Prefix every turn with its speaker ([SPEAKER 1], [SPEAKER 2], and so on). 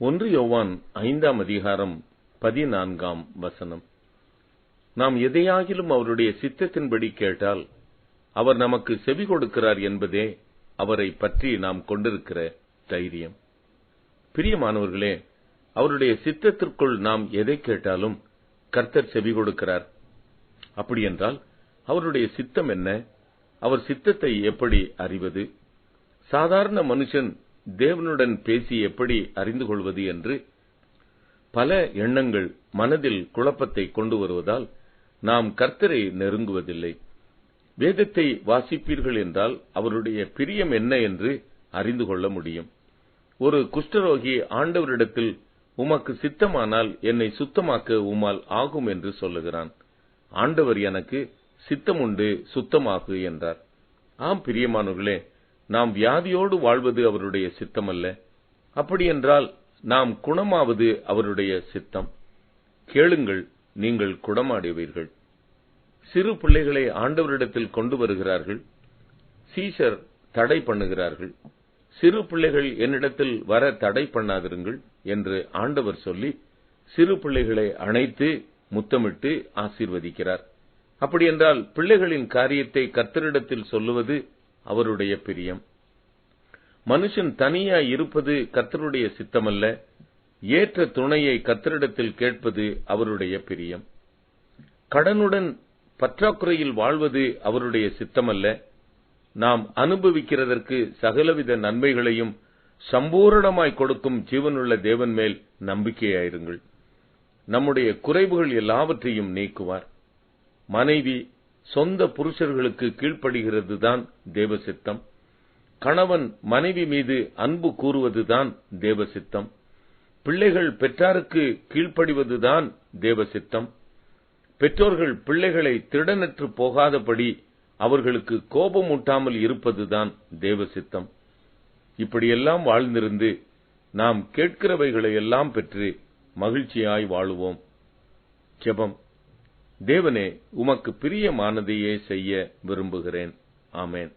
[SPEAKER 1] 1 யோவான் 5ஆம் அதிகாரம் 14ஆம் வசனம். நாம் எதையாகிலும் அவருடைய சித்தத்தின்படி கேட்டால் அவர் நமக்கு செவி கொடுக்கிறார் என்பதே அவரை பற்றி நாம் கொண்டிருக்கிற தைரியம். பிரியமானவர்களே, அவருடைய சித்தத்திற்குள் நாம் எதை கேட்டாலும் கர்த்தர் செவி கொடுக்கிறார். அப்படியென்றால் அவருடைய சித்தம் என்ன? அவர் சித்தத்தை எப்படி அறிவது? சாதாரண மனுஷன் தேவனுடன் பேசி எப்படி அறிந்து கொள்வது என்று பல எண்ணங்கள் மனதில் குழப்பத்தை கொண்டு வருவதால் நாம் கர்த்தரை நெருங்குவதில்லை. வேதத்தை வாசிப்பீர்கள் என்றால் அவருடைய பிரியம் என்ன என்று அறிந்து கொள்ள முடியும். ஒரு குஷ்டரோகி ஆண்டவரிடத்தில், உமக்கு சித்தமானால் என்னை சுத்தமாக்க உம்மால் ஆகும் என்று சொல்லுகிறான். ஆண்டவர், எனக்கு சித்தமுண்டு, சுத்தமாகு என்றார். ஆம் பிரியமானவர்களே, நாம் வியாதியோடு வாழ்வது அவருடைய சித்தமல்ல. அப்படியென்றால் நாம் குணமாவது அவருடைய சித்தம். கேளுங்கள், நீங்கள் குணமடைவீர்கள். சிறு பிள்ளைகளை ஆண்டவரிடத்தில் கொண்டு வருகிறார்கள். சீஷர் தடை பண்ணுகிறார்கள். சிறு பிள்ளைகள் என்னிடத்தில் வர தடை பண்ணாதிருங்கள் என்று ஆண்டவர் சொல்லி சிறு பிள்ளைகளை அணைத்து முத்தமிட்டு ஆசீர்வதிக்கிறார். அப்படியென்றால் பிள்ளைகளின் காரியத்தை கர்த்தரிடத்தில் சொல்லுவது அவருடைய பிரியம். மனுஷன் தனியாய் இருப்பது கர்த்தருடைய சித்தமல்ல. ஏற்ற துணையை கர்த்தரிடத்தில் கேட்பது அவருடைய பிரியம். கடனுடன் பற்றாக்குறையில் வாழ்வது அவருடைய சித்தமல்ல. நாம் அனுபவிக்கிறதற்கு சகலவித நன்மைகளையும் சம்பூரணமாய் கொடுக்கும் ஜீவனுள்ள தேவன் மேல் நம்பிக்கையாயிருங்கள். நம்முடைய குறைவுகள் எல்லாவற்றையும் நீக்குவார். மனைவி சொந்த புருஷர்களுக்கு கீழ்ப்படுகிறதுதான் தேவசித்தம். கணவன் மனைவி மீது அன்பு கூறுவதுதான் தேவசித்தம். பிள்ளைகள் பெற்றாருக்கு கீழ்ப்படிவதுதான் தேவசித்தம். பெற்றோர்கள் பிள்ளைகளை திடனற்று போகாதபடி அவர்களுக்கு கோபமூட்டாமல் இருப்பதுதான் தேவசித்தம். இப்படியெல்லாம் வாழ்ந்திருந்து நாம் கேட்கிறவைகளை எல்லாம் பெற்று மகிழ்ச்சியாய் வாழுவோம். ஜெபம். தேவனே, உமக்கு பிரியமானதையே செய்ய விரும்புகிறேன். ஆமென்.